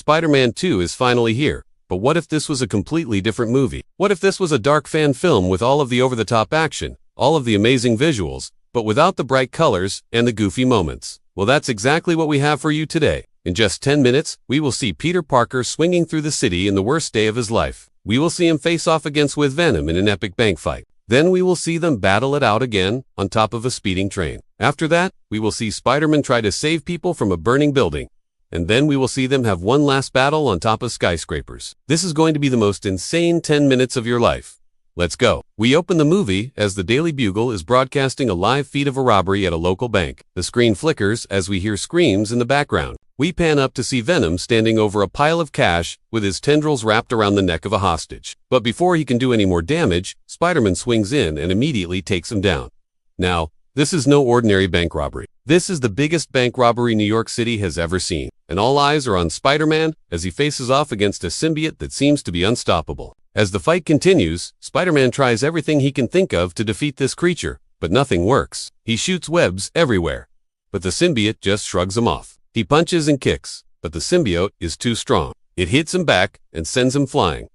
Spider-Man 2 is finally here. But what if this was a completely different movie? What if this was a dark fan film with all of the over-the-top action, all of the amazing visuals, but without the bright colors and the goofy moments? Well, that's exactly what we have for you today. In just 10 minutes, we will see Peter Parker swinging through the city in the worst day of his life. We will see him face off against with Venom in an epic bank fight. Then we will see them battle it out again on top of a speeding train. After that, we will see Spider-Man try to save people from a burning building. And then we will see them have one last battle on top of skyscrapers. This is going to be the most insane 10 minutes of your life. Let's go. We open the movie as the Daily Bugle is broadcasting a live feed of a robbery at a local bank. The screen flickers as we hear screams in the background. We pan up to see Venom standing over a pile of cash with his tendrils wrapped around the neck of a hostage. But before he can do any more damage, Spider-Man swings in and immediately takes him down. Now, this is no ordinary bank robbery. This is the biggest bank robbery New York City has ever seen, and all eyes are on Spider-Man as he faces off against a symbiote that seems to be unstoppable. As the fight continues, Spider-Man tries everything he can think of to defeat this creature, but nothing works. He shoots webs everywhere, but the symbiote just shrugs him off. He punches and kicks, but the symbiote is too strong. It hits him back and sends him flying.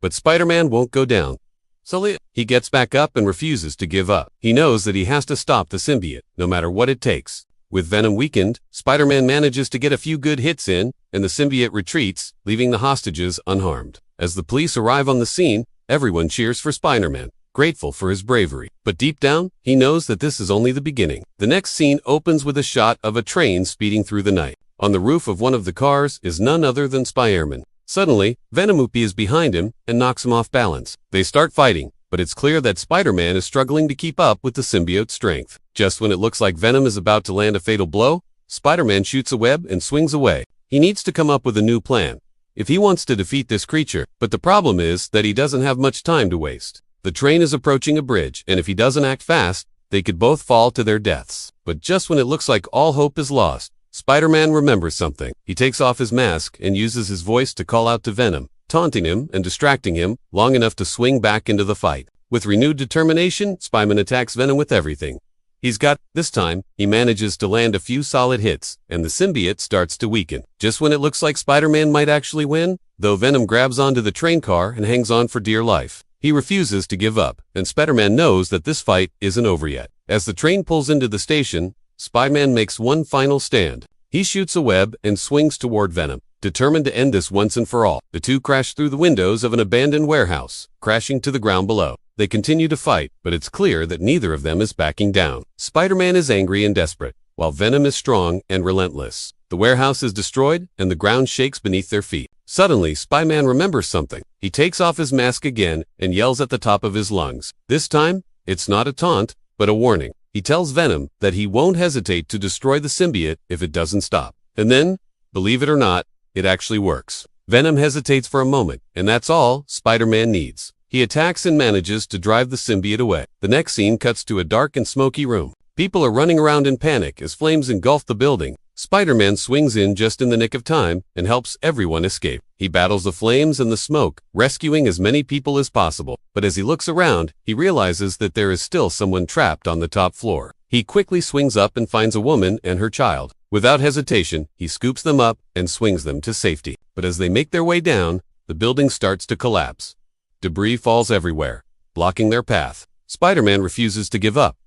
But Spider-Man won't go down. So he gets back up and refuses to give up. He knows that he has to stop the symbiote, no matter what it takes. With Venom weakened, Spider-Man manages to get a few good hits in, and the symbiote retreats, leaving the hostages unharmed. As the police arrive on the scene, everyone cheers for Spider-Man, grateful for his bravery. But deep down, he knows that this is only the beginning. The next scene opens with a shot of a train speeding through the night. On the roof of one of the cars is none other than Spiderman. Suddenly, Venom is behind him and knocks him off balance. They start fighting, but it's clear that Spider-Man is struggling to keep up with the symbiote's strength. Just when it looks like Venom is about to land a fatal blow, Spider-Man shoots a web and swings away. He needs to come up with a new plan if he wants to defeat this creature, but the problem is that he doesn't have much time to waste. The train is approaching a bridge, and if he doesn't act fast, they could both fall to their deaths. But just when it looks like all hope is lost, Spider-Man remembers something. He takes off his mask and uses his voice to call out to Venom, taunting him and distracting him long enough to swing back into the fight. With renewed determination, Spiderman attacks Venom with everything this time, he manages to land a few solid hits, and the symbiote starts to weaken. Just when it looks like Spider-Man might actually win, though, Venom grabs onto the train car and hangs on for dear life. He refuses to give up, and Spider-Man knows that this fight isn't over yet. As the train pulls into the station, Spider-Man makes one final stand. He shoots a web and swings toward Venom, determined to end this once and for all. The two crash through the windows of an abandoned warehouse, crashing to the ground below. They continue to fight, but it's clear that neither of them is backing down. Spider-Man is angry and desperate, while Venom is strong and relentless. The warehouse is destroyed, and the ground shakes beneath their feet. Suddenly, Spider-Man remembers something. He takes off his mask again and yells at the top of his lungs. This time, it's not a taunt, but a warning. He tells Venom that he won't hesitate to destroy the symbiote if it doesn't stop. And then, believe it or not, it actually works. Venom hesitates for a moment, and that's all Spider-Man needs. He attacks and manages to drive the symbiote away. The next scene cuts to a dark and smoky room. People are running around in panic as flames engulf the building. Spider-Man swings in just in the nick of time and helps everyone escape. He battles the flames and the smoke, rescuing as many people as possible. But as he looks around, he realizes that there is still someone trapped on the top floor. He quickly swings up and finds a woman and her child. Without hesitation, he scoops them up and swings them to safety. But as they make their way down, the building starts to collapse. Debris falls everywhere, blocking their path. Spider-Man refuses to give up.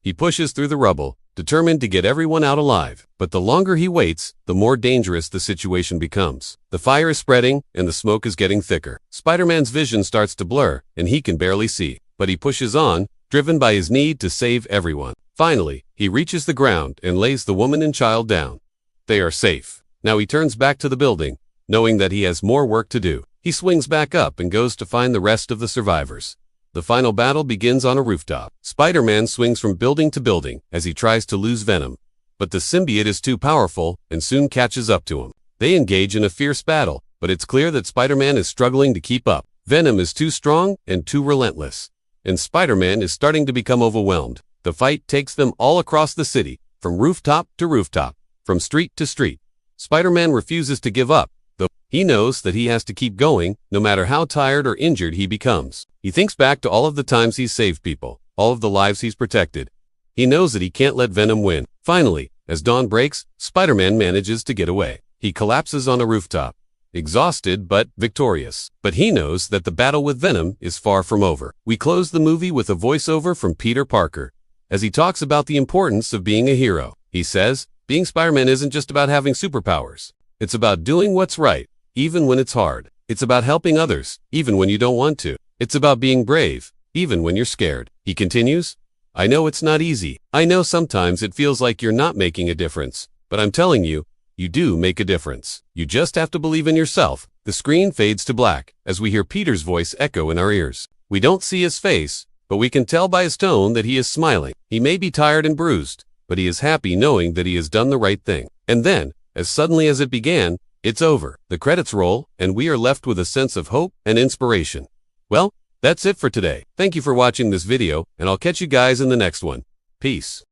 He pushes through the rubble, determined to get everyone out alive. But the longer he waits, the more dangerous the situation becomes. The fire is spreading, and the smoke is getting thicker. Spider-Man's vision starts to blur, and he can barely see. But he pushes on, driven by his need to save everyone. Finally, he reaches the ground and lays the woman and child down. They are safe. Now he turns back to the building, knowing that he has more work to do. He swings back up and goes to find the rest of the survivors. The final battle begins on a rooftop. Spider-Man swings from building to building as he tries to lose Venom, but the symbiote is too powerful and soon catches up to him. They engage in a fierce battle, but it's clear that Spider-Man is struggling to keep up. Venom is too strong and too relentless, and Spider-Man is starting to become overwhelmed. The fight takes them all across the city, from rooftop to rooftop, from street to street. Spider-Man refuses to give up, though he knows that he has to keep going, no matter how tired or injured he becomes. He thinks back to all of the times he's saved people, all of the lives he's protected. He knows that he can't let Venom win. Finally, as dawn breaks, Spider-Man manages to get away. He collapses on a rooftop, exhausted but victorious. But he knows that the battle with Venom is far from over. We close the movie with a voiceover from Peter Parker, as he talks about the importance of being a hero. He says, being Spider-Man isn't just about having superpowers. It's about doing what's right, even when it's hard. It's about helping others, even when you don't want to. It's about being brave, even when you're scared. He continues, I know it's not easy. I know sometimes it feels like you're not making a difference, but I'm telling you, you do make a difference. You just have to believe in yourself. The screen fades to black as we hear Peter's voice echo in our ears. We don't see his face, but we can tell by his tone that he is smiling. He may be tired and bruised, but he is happy knowing that he has done the right thing. And then, as suddenly as it began, it's over. The credits roll, and we are left with a sense of hope and inspiration. Well, that's it for today. Thank you for watching this video, and I'll catch you guys in the next one. Peace.